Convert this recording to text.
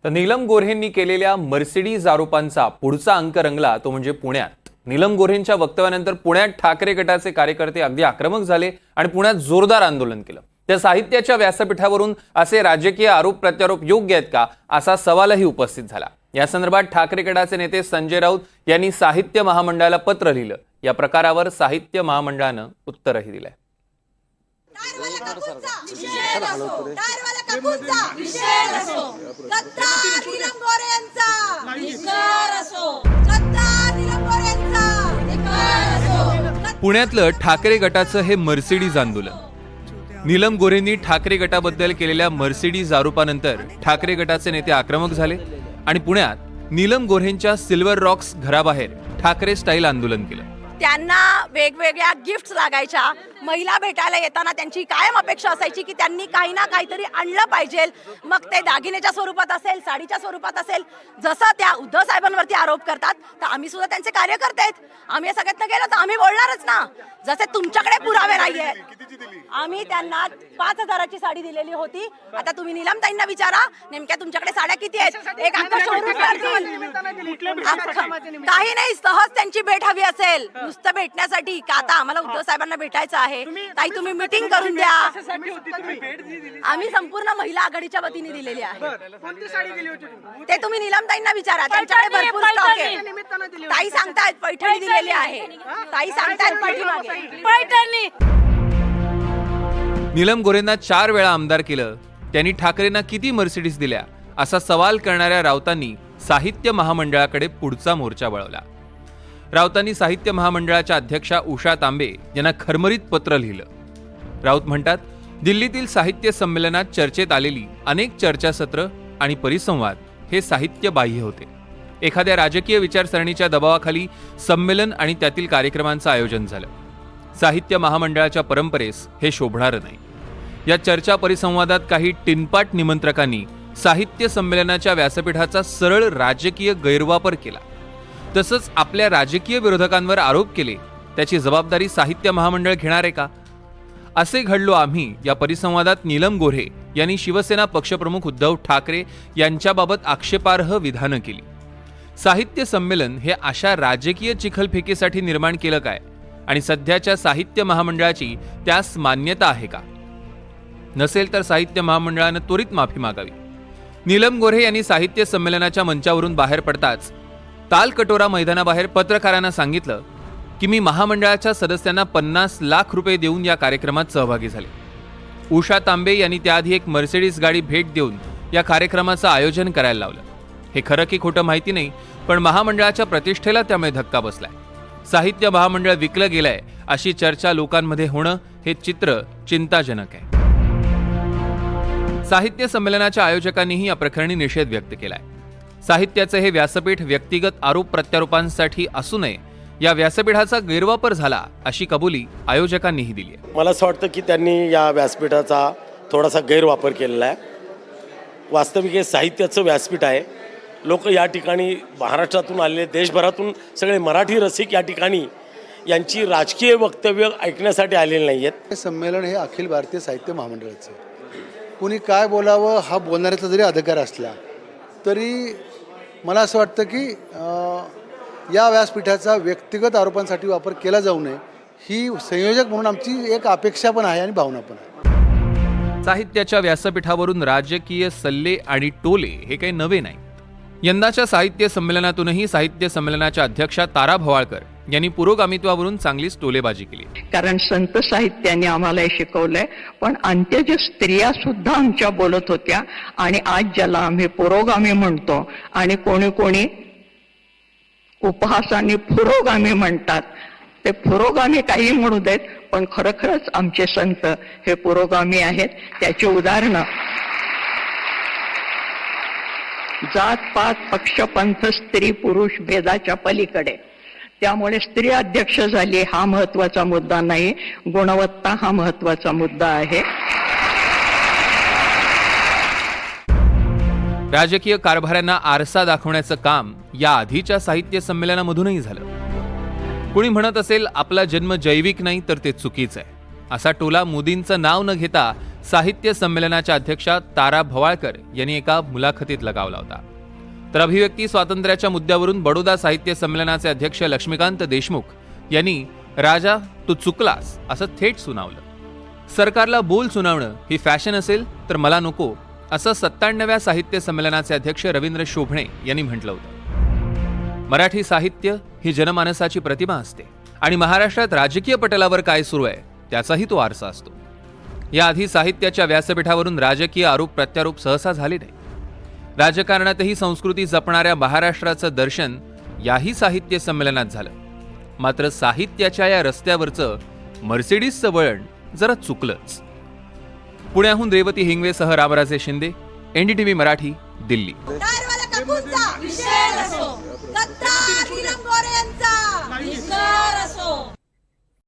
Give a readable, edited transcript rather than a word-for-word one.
तर नीलम गोऱ्हेंनी केलेल्या मर्सिडीज आरोपांचा पुढचा अंक रंगला तो म्हणजे पुण्यात। नीलम गोऱ्हेंच्या वक्तव्यानंतर पुण्यात ठाकरे गटाचे कार्यकर्ते अगदी आक्रमक झाले आणि पुण्यात जोरदार आंदोलन केलं। त्या साहित्याच्या व्यासपीठावरून असे राजकीय आरोप प्रत्यारोप योग्य आहेत का असा सवालही उपस्थित झाला। या संदर्भात ठाकरे गटाचे नेते संजय राऊत यांनी साहित्य महामंडळाला पत्र लिहिलं। या प्रकारावर साहित्य महामंडळानं उत्तरही दिलंय। पुण्यातलं ठाकरे गटाचं हे मर्सिडीज आंदोलन। नीलम गोऱ्हेंनी ठाकरे गटाबद्दल केलेल्या मर्सिडीज आरोपानंतर ठाकरे गटाचे नेते आक्रमक झाले आणि पुण्यात नीलम गोऱ्हेंच्या सिल्वर रॉक्स घराबाहेर ठाकरे स्टाईल आंदोलन केलं। त्यांना वेगवेगळ्या गिफ्ट्स लागायच्या। महिला भेटायला येताना त्यांची कायम अपेक्षा असायची की त्यांनी काही ना काहीतरी आणलं पाहिजे, मग ते दागिन्याच्या स्वरूपात असेल, साडीच्या स्वरूपात असेल। जसं त्या उद्धव साहेबांवरती आरोप करतात तर आम्ही सुद्धा त्यांचे कार्यकर्ते आहेत, आम्ही या सगळ्यात गेलो तर आम्ही बोलणारच ना। जसे तुमच्याकडे पुरावे नाहीये, आम्ही त्यांना 5000ची साडी दिलेली होती। आता तुम्ही नीलमताईंना विचारा नेमक्या तुमच्याकडे साड्या किती आहेत, एक अंक शोरूम काही नाही। सहज त्यांची भेट हवी असेल नुसतं भेटण्यासाठी का आता आम्हाला उद्धव साहेबांना भेटायचं आहे ताई तुम्ही मीटिंग करून द्या। आम्ही संपूर्ण महिला आघाडीच्या वतीने दिलेली आहे। ते तुम्ही नीलमताईंना विचारा, त्यांच्याकडे भरपूर स्टॉक आहे। ताई सांगतायत पैठणी दिलेली आहे, ताई सांगतायत पाठीमागे पैठणी। नीलम गोऱ्हेंना 4 वेळा आमदार केलं, त्यांनी ठाकरेंना किती मर्सिडीज दिल्या असा सवाल करणाऱ्या राऊतांनी साहित्य महामंडळाकडे पुढचा मोर्चा वळवला। राऊतांनी साहित्य महामंडळाच्या अध्यक्षा उषा तांबे यांना खरमरीत पत्र लिहिलं। राऊत म्हणतात, दिल्लीतील साहित्य संमेलनात चर्चेत आलेली अनेक चर्चासत्र आणि परिसंवाद हे साहित्य बाह्य होते। एखाद्या राजकीय विचारसरणीच्या दबावाखाली संमेलन आणि त्यातील कार्यक्रमांचं आयोजन झालं। साहित्य महामंडळाच्या परंपरेस हे शोभणारं नाही। या चर्चा परिसंवादात काही टिनपाट निमंत्रकांनी साहित्य संमेलनाच्या व्यासपीठाचा सरळ राजकीय गैरवापर केला। तसंच आपल्या राजकीय विरोधकांवर आरोप केले, त्याची जबाबदारी साहित्य महामंडळ घेणार आहे का? असे घडलो आम्ही या परिसंवादात नीलम गोऱ्हे यांनी शिवसेना पक्षप्रमुख उद्धव ठाकरे यांच्याबाबत आक्षेपार्ह विधानं केली। साहित्य संमेलन हे अशा राजकीय चिखलफेकीसाठी निर्माण केलं काय आणि सध्याच्या साहित्य महामंडळाची त्यास मान्यता आहे का? नसेल तर साहित्य महामंडळानं त्वरित माफी मागावी। नीलम गोऱ्हे यांनी साहित्य संमेलनाच्या मंचावरून बाहेर पडताच तालकटोरा मैदानाबाहेर पत्रकारांना सांगितलं की मी महामंडळाच्या सदस्यांना 50 लाख रुपये देऊन या कार्यक्रमात सहभागी झाले। उषा तांबे यांनी त्याआधी एक मर्सिडीज गाडी भेट देऊन या कार्यक्रमाचं आयोजन करायला लावलं। हे खरं की खोटं माहिती नाही, पण महामंडळाच्या प्रतिष्ठेला त्यामुळे धक्का बसलाय। साहित्य महामंडळ विकलं गेलंय अशी चर्चा लोकांमध्ये होणं हे चित्र चिंताजनक आहे। साहित्य संमेलनाच्या आयोजकांनीही या प्रकरणी निषेध व्यक्त केलाय। साहित्याचे हे व्यासपीठ व्यक्तिगत आरोप प्रत्यारोपांसाठी असू नये, या व्यासपीठाचा गैरवापर झाला अशी कबुली आयोजकांनीही दिली आहे। मला असं वाटतं की त्यांनी या व्यासपीठाचा थोडासा गैरवापर केलेला आहे। वास्तविक हे साहित्याचं व्यासपीठ आहे। लोक या ठिकाणी महाराष्ट्रातून आलेले, देशभरातून सगळे मराठी रसिक या ठिकाणी यांची राजकीय वक्तव्य ऐकण्यासाठी आलेले नाही आहेत। हे संमेलन हे अखिल भारतीय साहित्य महामंडळाचं आहे। कुणी काय बोलावं हा बोलणाऱ्याचा जरी अधिकार असला तरी मला असं वाटतं की या व्यासपीठाचा व्यक्तिगत आरोपांसाठी वापर केला जाऊ नये ही संयोजक म्हणून आमची एक अपेक्षा पण आहे आणि भावना पण आहे। साहित्याच्या व्यासपीठावरून राजकीय सल्ले आणि टोले हे काही नवे नाही। यंदाच्या साहित्य संमेलनातूनही साहित्य संमेलनाच्या अध्यक्षा तारा भवाळकर यांनी पुरोगामित्वावरून चांगलीच टोलेबाजी केली। कारण संत साहित्याने आम्हाला हे शिकवलंय, पण अंत्यज स्त्रिया सुद्धा आमच्या बोलत होत्या आणि आज ज्याला आम्ही पुरोगामी म्हणतो आणि कोणी कोणी उपहासाने पुरोगामी म्हणतात, ते पुरोगामी काही म्हणू देत, पण खरोखरच आमचे संत हे पुरोगामी आहेत। त्याची उदाहरणं जात पात पक्ष पंथ स्त्री पुरुष भेदाच्या पलीकडे। त्यामुळे स्त्री अध्यक्ष झाली हा महत्वाचा मुद्दा नाही, गुणवत्ता हा महत्वाचा मुद्दा आहे। राजकीय कारभाऱ्यांना आरसा दाखवण्याचं काम या आधीच्या साहित्य संमेलनामधूनही झालं। कुणी म्हणत असेल आपला जन्म जैविक नाही तर ते चुकीचं आहे, असा टोला मोदींचं नाव न घेता साहित्य संमेलनाच्या अध्यक्षा तारा भवाळकर यांनी एका मुलाखतीत लगावला होता. तर अभिव्यक्ती स्वातंत्र्याच्या मुद्द्यावरून बडोदा साहित्य संमेलनाचे अध्यक्ष लक्ष्मीकांत देशमुख यांनी राजा तू चुकलास असं थेट सुनावलं. सरकारला बोल सुनावणं ही फॅशन असेल तर मला नको, असं 97व्या साहित्य संमेलनाचे अध्यक्ष रवींद्र शोभणे यांनी म्हटलं होतं. मराठी साहित्य ही जनमानसाची प्रतिमा असते आणि महाराष्ट्रात राजकीय पटलावर काय सुरू आहे त्याचाही तो आरसा असतो. याआधी साहित्याच्या व्यासपीठावरून राजकीय आरोप प्रत्यारोप सहसा झाले नाही. राजकारणातही संस्कृती जपणाऱ्या महाराष्ट्राचं दर्शन याही साहित्य संमेलनात झालं. मात्र साहित्याच्या या रस्त्यावरचं मर्सिडीजचं वळण जरा चुकलंच. पुण्याहून रेवती हिंगवेसह रामराजे शिंदे, NDTV मराठी, दिल्ली. टायरवाल्या काकूंचा विषय असो, गद्दार नीलम गोरे यांचा विषय असो.